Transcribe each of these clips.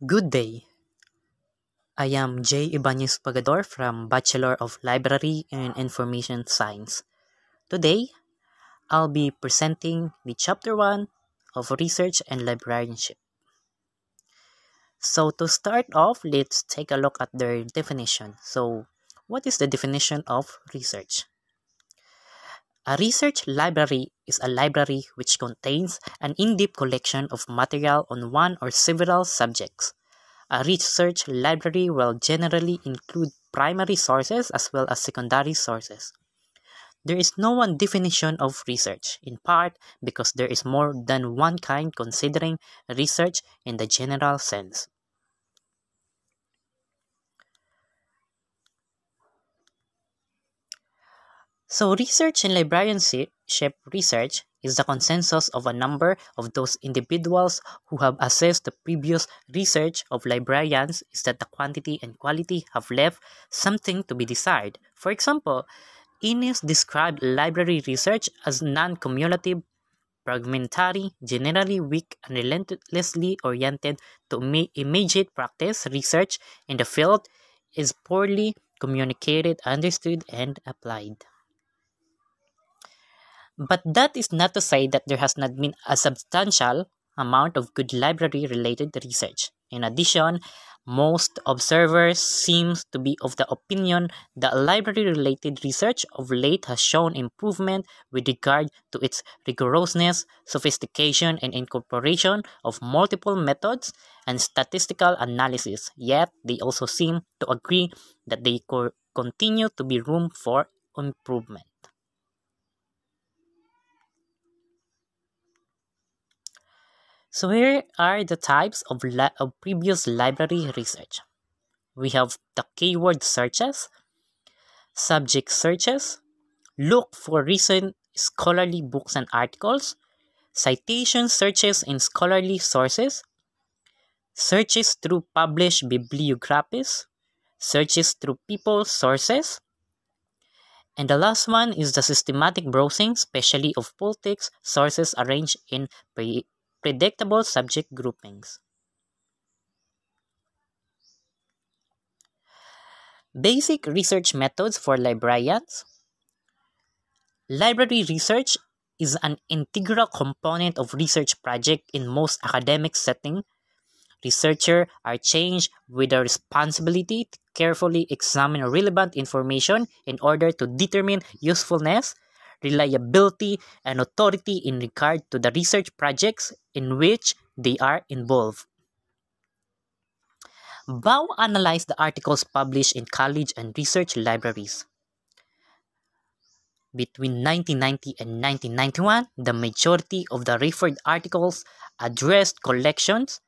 Good day. I am J. Ibanez Pagador from Bachelor of Library and Information Science. Today, I'll be presenting the Chapter 1 of Research and Librarianship. So to start off, let's take a look at their definition. So, what is the definition of research? A research library is a library which contains an in-depth collection of material on one or several subjects. A research library will generally include primary sources as well as secondary sources. There is no one definition of research, in part because there is more than one kind considering research in the general sense. So research and librarianship research is the consensus of a number of those individuals who have assessed the previous research of librarians is that the quantity and quality have left something to be desired. For example, Innes described library research as non-cumulative, fragmentary, generally weak, and relentlessly oriented to immediate practice. Research in the field is poorly communicated, understood, and applied. But that is not to say that there has not been a substantial amount of good library-related research. In addition, most observers seem to be of the opinion that library-related research of late has shown improvement with regard to its rigorousness, sophistication, and incorporation of multiple methods and statistical analysis. Yet, they also seem to agree that they continue to be room for improvement. So here are the types of previous library research. We have the keyword searches, subject searches, look for recent scholarly books and articles, citation searches in scholarly sources, searches through published bibliographies, searches through people sources, and the last one is the systematic browsing, especially of full text sources arranged in predictable subject groupings. Basic research methods for librarians. Library research is an integral component of research project in most academic settings. Researchers are charged with the responsibility to carefully examine relevant information in order to determine usefulness, reliability, and authority in regard to the research projects in which they are involved. Bao analyzed the articles published in college and research libraries. Between 1990 and 1991, the majority of the referred articles addressed collections,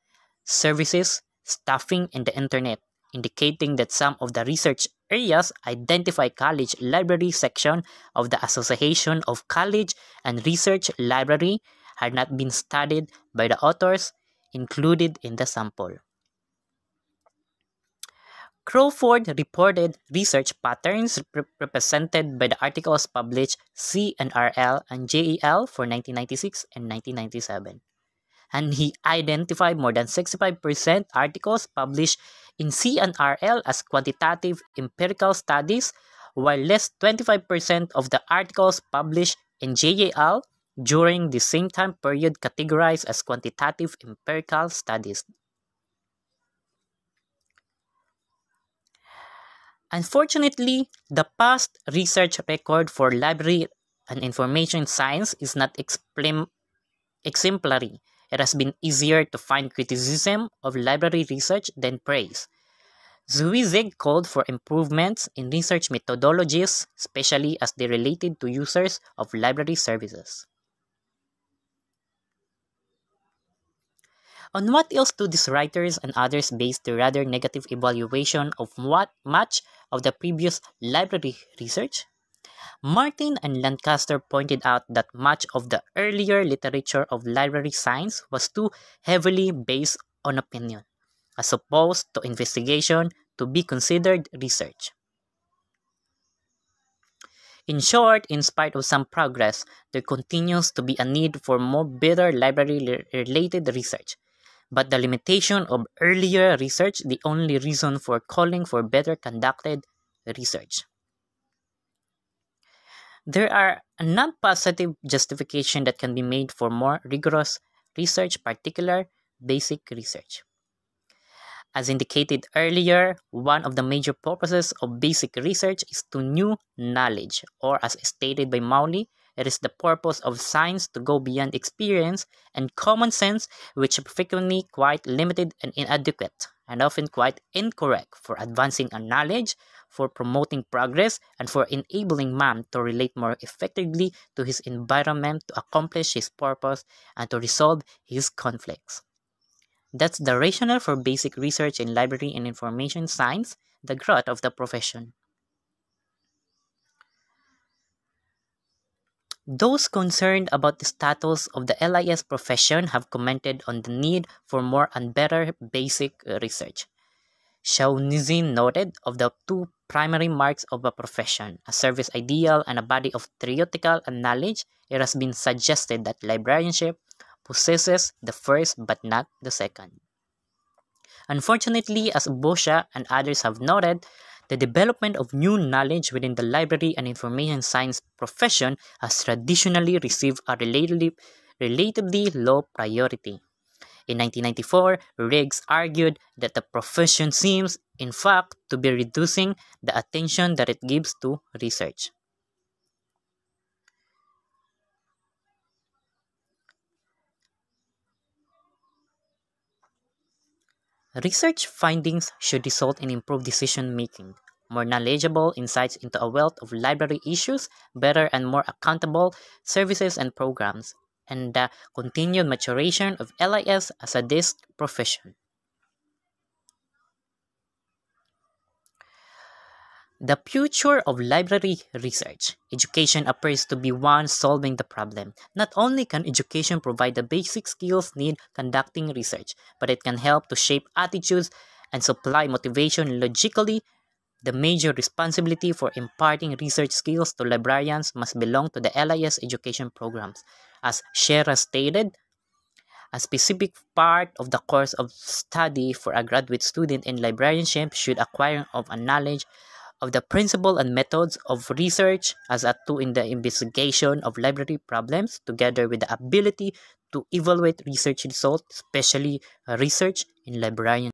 services, staffing, and the internet, indicating that some of the research areas identify college library section of the Association of College and Research Library had not been studied by the authors included in the sample. Crawford reported research patterns represented by the articles published CNRL and JEL for 1996 and 1997. And he identified more than 65% articles published in CNRL as quantitative empirical studies, while less 25% of the articles published in JEL during the same time period categorized as quantitative empirical studies. Unfortunately, the past research record for library and information science is not exemplary. It has been easier to find criticism of library research than praise. Zuizig called for improvements in research methodologies, especially as they related to users of library services. On what else do these writers and others base their rather negative evaluation of much of the previous library research? Martin and Lancaster pointed out that much of the earlier literature of library science was too heavily based on opinion, as opposed to investigation to be considered research. In short, in spite of some progress, there continues to be a need for more better library-related research. but the limitation of earlier research the only reason for calling for better conducted research. There are a non-positive justification that can be made for more rigorous research, particular basic research. As indicated earlier, one of the major purposes of basic research is to new knowledge, or as stated by Mauly, it is the purpose of science to go beyond experience and common sense, which are frequently quite limited and inadequate, and often quite incorrect for advancing a knowledge, for promoting progress, and for enabling man to relate more effectively to his environment to accomplish his purpose and to resolve his conflicts. That's the rationale for basic research in library and information science, the growth of the profession. Those concerned about the status of the LIS profession have commented on the need for more and better basic research. Shaunizin noted of the two primary marks of a profession, a service ideal and a body of theoretical knowledge, it has been suggested that librarianship possesses the first but not the second. Unfortunately, as Boscia and others have noted, the development of new knowledge within the library and information science profession has traditionally received a relatively low priority. In 1994, Riggs argued that the profession seems, in fact, to be reducing the attention that it gives to research. Research findings should result in improved decision making, more knowledgeable insights into a wealth of library issues, better and more accountable services and programs, and the continued maturation of LIS as a disc profession. The future of library research. Education appears to be one solving the problem. Not only can education provide the basic skills needed conducting research, but it can help to shape attitudes and supply motivation logically. The major responsibility for imparting research skills to librarians must belong to the LIS education programs. As Shera stated, a specific part of the course of study for a graduate student in librarianship should acquire of a knowledge of the principle and methods of research as a tool in the investigation of library problems, together with the ability to evaluate research results, especially research in librarianship.